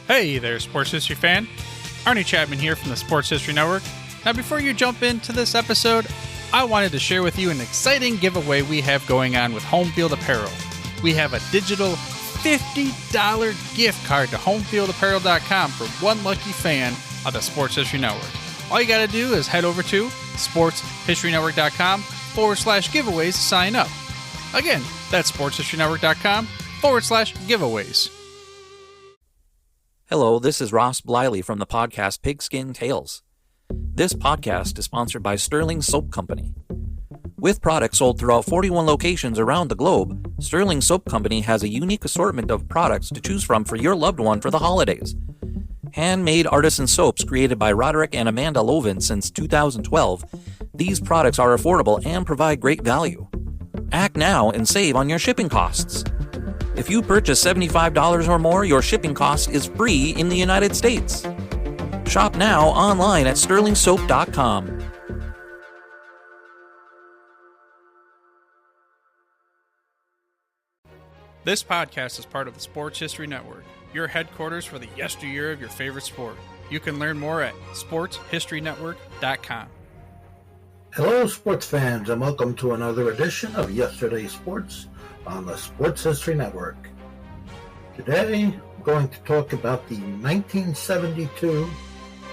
Hey there, Sports History fan. Arnie Chapman here from the Sports History Network. Now, before you jump into this episode, I wanted to share with you an exciting giveaway we have going on with Home Field Apparel. We have a digital $50 gift card to homefieldapparel.com for one lucky fan of the Sports History Network. All you got to do is head over to sportshistorynetwork.com/giveaways to sign up. Again, that's sportshistorynetwork.com/giveaways. Hello, this is Ross Bliley from the podcast Pigskin Tales. This podcast is sponsored by Sterling Soap Company. With products sold throughout 41 locations around the globe, Sterling Soap Company has a unique assortment of products to choose from for your loved one for the holidays. Handmade artisan soaps created by Roderick and Amanda Lovin since 2012, these products are affordable and provide great value. Act now and save on your shipping costs. If you purchase $75 or more, your shipping cost is free in the United States. Shop now online at sterlingsoap.com. This podcast is part of the Sports History Network, your headquarters for the yesteryear of your favorite sport. You can learn more at sportshistorynetwork.com. Hello, sports fans, and welcome to another edition of Yesterday's Sports on the Sports History Network. Today, we're going to talk about the 1972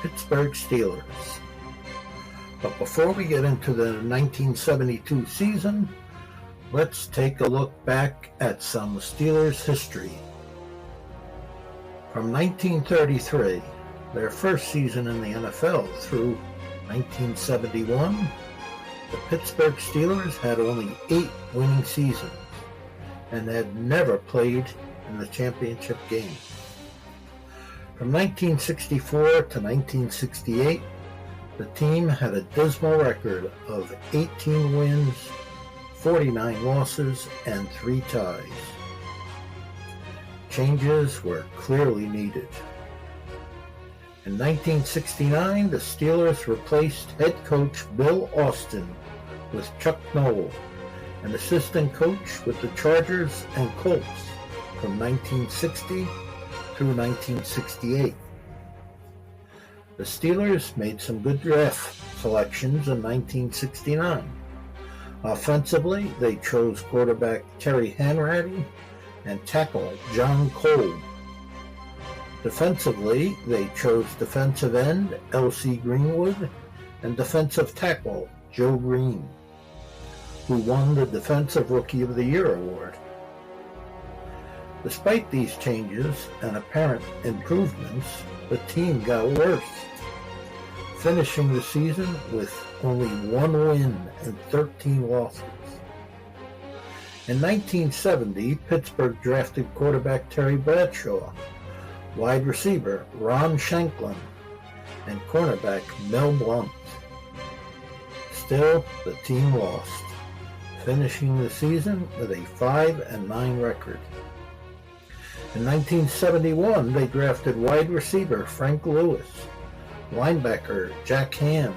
Pittsburgh Steelers. But before we get into the 1972 season, let's take a look back at some Steelers history. From 1933, their first season in the NFL, through 1971, the Pittsburgh Steelers had only 8 winning seasons and had never played in the championship game. From 1964 to 1968, the team had a dismal record of 18 wins, 49 losses, and 3 ties. Changes were clearly needed. In 1969, the Steelers replaced head coach Bill Austin with Chuck Noll, an assistant coach with the Chargers and Colts from 1960 through 1968. The Steelers made some good draft selections in 1969. Offensively, they chose quarterback Terry Hanratty and tackle John Kolb. Defensively, they chose defensive end LC Greenwood and defensive tackle Joe Greene, who won the Defensive Rookie of the Year award. Despite these changes and apparent improvements, the team got worse, finishing the season with only 1 win and 13 losses. In 1970, Pittsburgh drafted quarterback Terry Bradshaw, wide receiver Ron Shanklin, and cornerback Mel Blount. Still, the team lost, finishing the season with a 5-9 record. In 1971, they drafted wide receiver Frank Lewis, linebacker Jack Ham,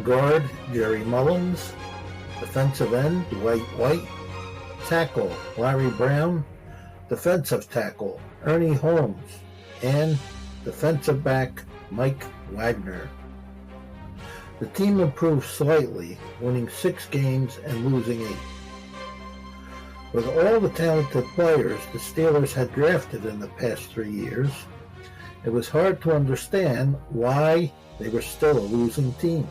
guard Jerry Mullins, defensive end Dwight White, tackle Larry Brown, defensive tackle Ernie Holmes, and defensive back Mike Wagner. The team improved slightly, winning 6 games and losing 8. With all the talented players the Steelers had drafted in the past 3 years, it was hard to understand why they were still a losing team.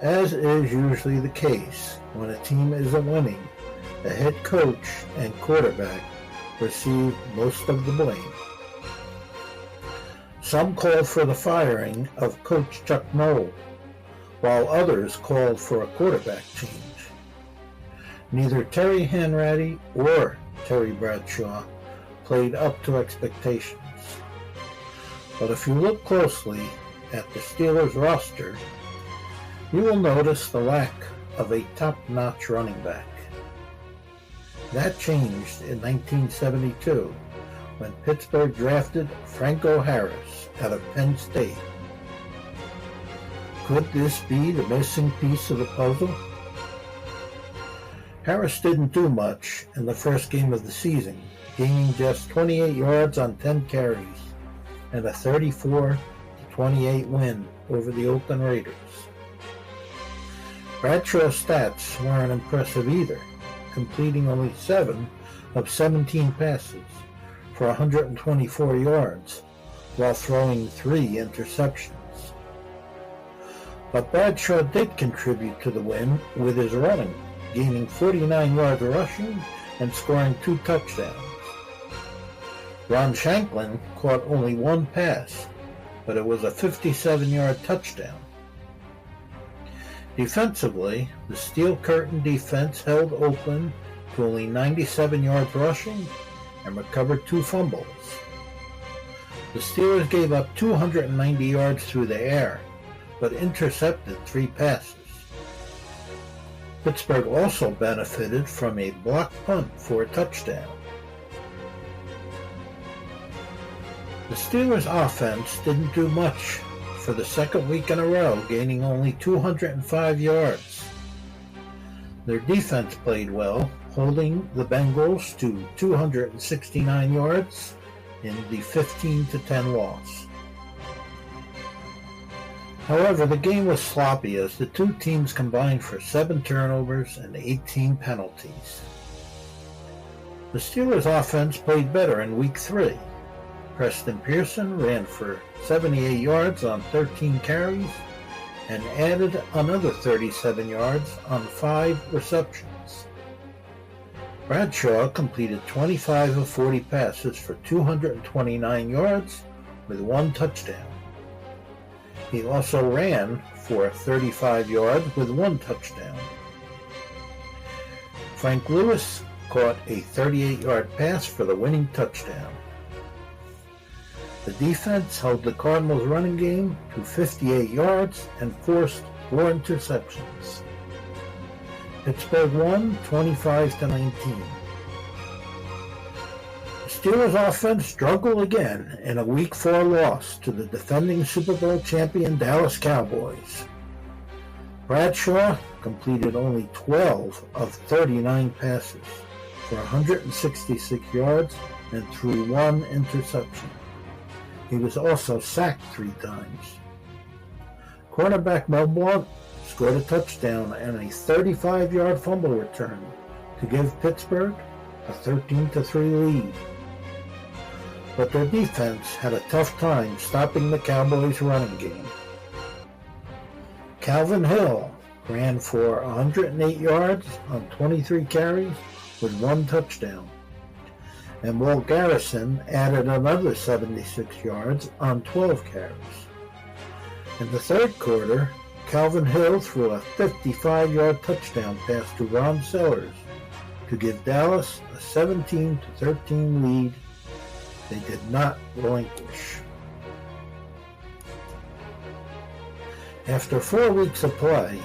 As is usually the case when a team isn't winning, the head coach and quarterback receive most of the blame. Some called for the firing of Coach Chuck Noll, while others called for a quarterback change. Neither Terry Hanratty or Terry Bradshaw played up to expectations. But if you look closely at the Steelers roster, you will notice the lack of a top-notch running back. That changed in 1972 when Pittsburgh drafted Franco Harris out of Penn State. Could this be the missing piece of the puzzle? Harris didn't do much in the first game of the season gaining just 28 yards on 10 carries, and a 34-28 win over the Oakland Raiders. Bradshaw's stats weren't impressive either, completing only 7 of 17 passes for 124 yards, while throwing 3 interceptions. But Bradshaw did contribute to the win with his running, gaining 49 yards rushing and scoring 2 touchdowns. Ron Shanklin caught only 1 pass, but it was a 57-yard touchdown. Defensively, the Steel Curtain defense held Oakland to only 97 yards rushing and recovered 2 fumbles. The Steelers gave up 290 yards through the air, but intercepted 3 passes. Pittsburgh also benefited from a blocked punt for a touchdown. The Steelers' offense didn't do much for the second week in a row, gaining only 205 yards. Their defense played well, holding the Bengals to 269 yards in the 15-10 loss. However, the game was sloppy as the 2 teams combined for 7 turnovers and 18 penalties. The Steelers' offense played better in Week 3. Preston Pearson ran for 78 yards on 13 carries and added another 37 yards on 5 receptions. Bradshaw completed 25 of 40 passes for 229 yards with 1 touchdown. He also ran for 35 yards with 1 touchdown. Frank Lewis caught a 38-yard pass for the winning touchdown. The defense held the Cardinals' running game to 58 yards and forced 4 interceptions. Pittsburgh won 25-19. The Steelers' offense struggled again in a Week 4 loss to the defending Super Bowl champion Dallas Cowboys. Bradshaw completed only 12 of 39 passes for 166 yards and threw 1 interception. He was also sacked 3 times. Cornerback Mel Blount scored a touchdown and a 35-yard fumble return to give Pittsburgh a 13-3 lead. But their defense had a tough time stopping the Cowboys' running game. Calvin Hill ran for 108 yards on 23 carries with 1 touchdown. And Will Garrison added another 76 yards on 12 carries. In the third quarter, Calvin Hill threw a 55-yard touchdown pass to Ron Sellers to give Dallas a 17-13 lead they did not relinquish. After 4 weeks of play,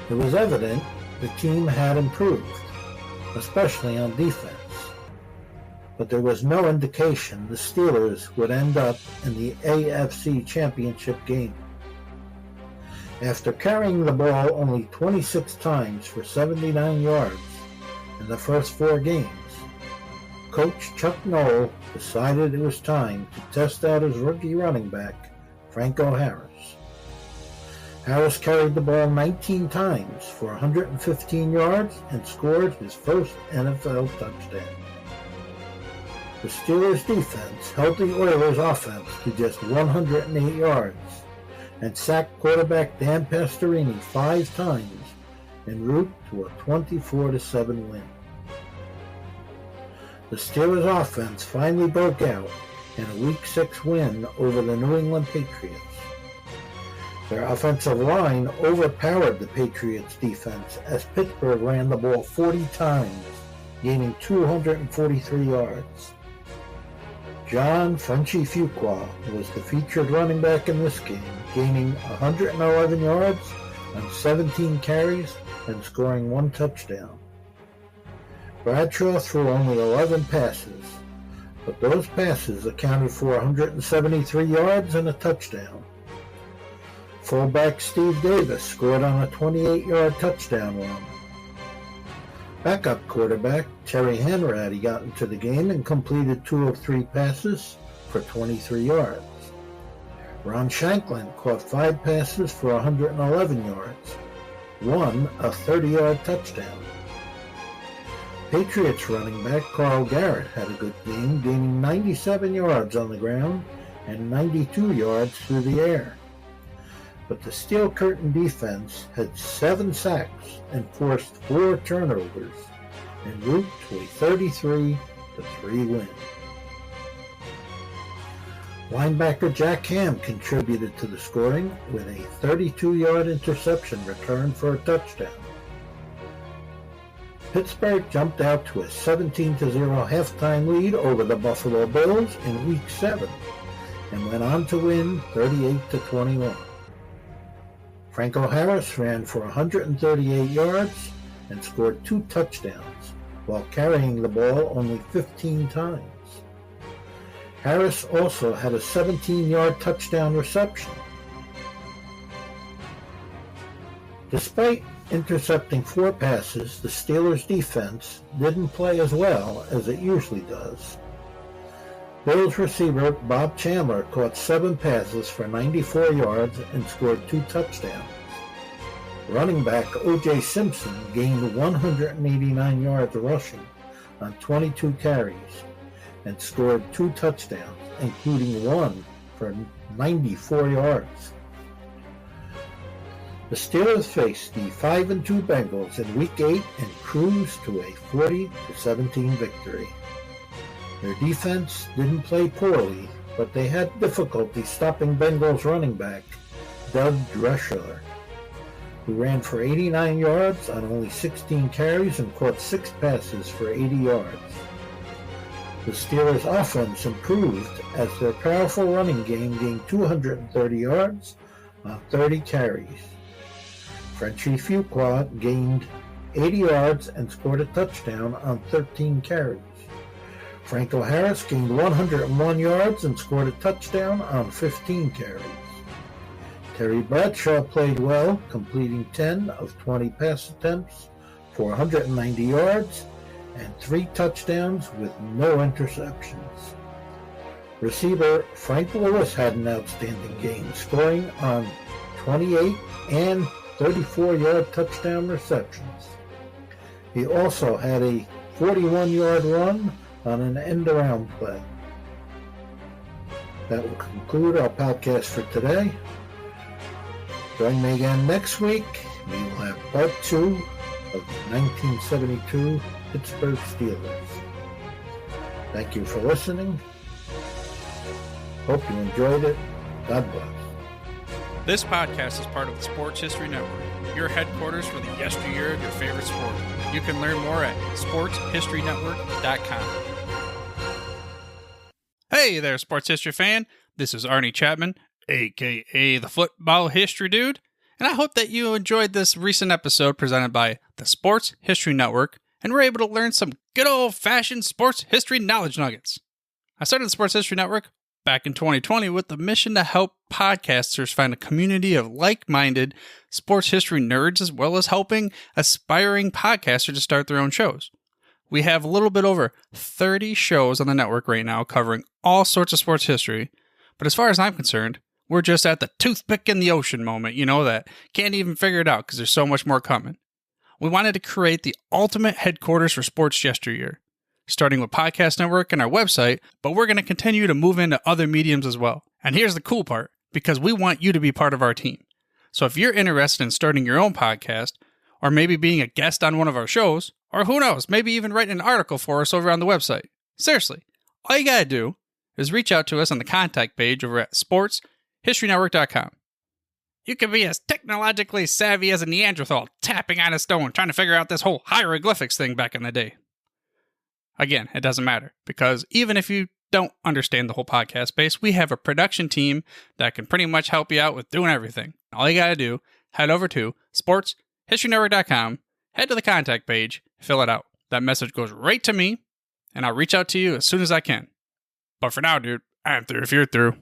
it was evident the team had improved, especially on defense. But there was no indication the Steelers would end up in the AFC Championship game. After carrying the ball only 26 times for 79 yards in the first 4 games, Coach Chuck Noll decided it was time to test out his rookie running back, Franco Harris. Harris carried the ball 19 times for 115 yards and scored his first NFL touchdown. The Steelers' defense held the Oilers' offense to just 108 yards and sacked quarterback Dan Pastorini 5 times en route to a 24-7 win. The Steelers' offense finally broke out in a Week 6 win over the New England Patriots. Their offensive line overpowered the Patriots' defense as Pittsburgh ran the ball 40 times, gaining 243 yards. John Frenchie Fuqua was the featured running back in this game, gaining 111 yards on 17 carries and scoring 1 touchdown. Bradshaw threw only 11 passes, but those passes accounted for 173 yards and a touchdown. Fullback Steve Davis scored on a 28-yard touchdown run. Backup quarterback Terry Hanratty got into the game and completed 2 of 3 passes for 23 yards. Ron Shanklin caught 5 passes for 111 yards, 1 a 30-yard touchdown. Patriots running back Carl Garrett had a good game, gaining 97 yards on the ground and 92 yards through the air. But the Steel Curtain defense had 7 sacks and forced 4 turnovers en route to a 33-3 win. Linebacker Jack Ham contributed to the scoring with a 32-yard interception return for a touchdown. Pittsburgh jumped out to a 17-0 halftime lead over the Buffalo Bills in Week 7 and went on to win 38-21. Franco Harris ran for 138 yards and scored 2 touchdowns while carrying the ball only 15 times. Harris also had a 17-yard touchdown reception. Despite intercepting 4 passes, the Steelers' defense didn't play as well as it usually does. Bills receiver Bob Chandler caught 7 passes for 94 yards and scored 2 touchdowns. Running back O.J. Simpson gained 189 yards rushing on 22 carries and scored 2 touchdowns, including 1 for 94 yards. The Steelers faced the 5-2 Bengals in Week 8 and cruised to a 40-17 victory. Their defense didn't play poorly, but they had difficulty stopping Bengals running back Doug Dreschler, who ran for 89 yards on only 16 carries and caught 6 passes for 80 yards. The Steelers' offense improved as their powerful running game gained 230 yards on 30 carries. Frenchie Fuqua gained 80 yards and scored a touchdown on 13 carries. Franco Harris gained 101 yards and scored a touchdown on 15 carries. Terry Bradshaw played well, completing 10 of 20 pass attempts for 190 yards and 3 touchdowns with no interceptions. Receiver Frank Lewis had an outstanding game, scoring on 28 and 34-yard touchdown receptions. He also had a 41-yard run on an end-around play. That will conclude our podcast for today. Join me again next week. We will have part 2 of the 1972 Pittsburgh Steelers. Thank you for listening. Hope you enjoyed it. God bless. This podcast is part of the Sports History Network, your headquarters for the yesteryear of your favorite sport. You can learn more at sportshistorynetwork.com. Hey there, sports history fan. This is Arnie Chapman, a.k.a. the Football History Dude, and I hope that you enjoyed this recent episode presented by the Sports History Network and were able to learn some good old-fashioned sports history knowledge nuggets. I started the Sports History Network back in 2020 with the mission to help podcasters find a community of like-minded sports history nerds, as well as helping aspiring podcasters to start their own shows. We have a little bit over 30 shows on the network right now covering all sorts of sports history, but as far as I'm concerned, we're just at the toothpick in the ocean moment, that can't even figure it out because there's so much more coming. We wanted to create the ultimate headquarters for sports yesteryear, starting with Podcast Network and our website, but we're going to continue to move into other mediums as well. And here's the cool part, because we want you to be part of our team. So if you're interested in starting your own podcast, or maybe being a guest on one of our shows, or who knows, maybe even writing an article for us over on the website. Seriously, all you gotta do is reach out to us on the contact page over at sportshistorynetwork.com. You can be as technologically savvy as a Neanderthal tapping on a stone trying to figure out this whole hieroglyphics thing back in the day. Again, it doesn't matter, because even if you don't understand the whole podcast space, we have a production team that can pretty much help you out with doing everything. All you gotta do, head over to sportshistorynetwork.com, head to the contact page, fill it out. That message goes right to me, and I'll reach out to you as soon as I can. But for now, dude, I'm through if you're through.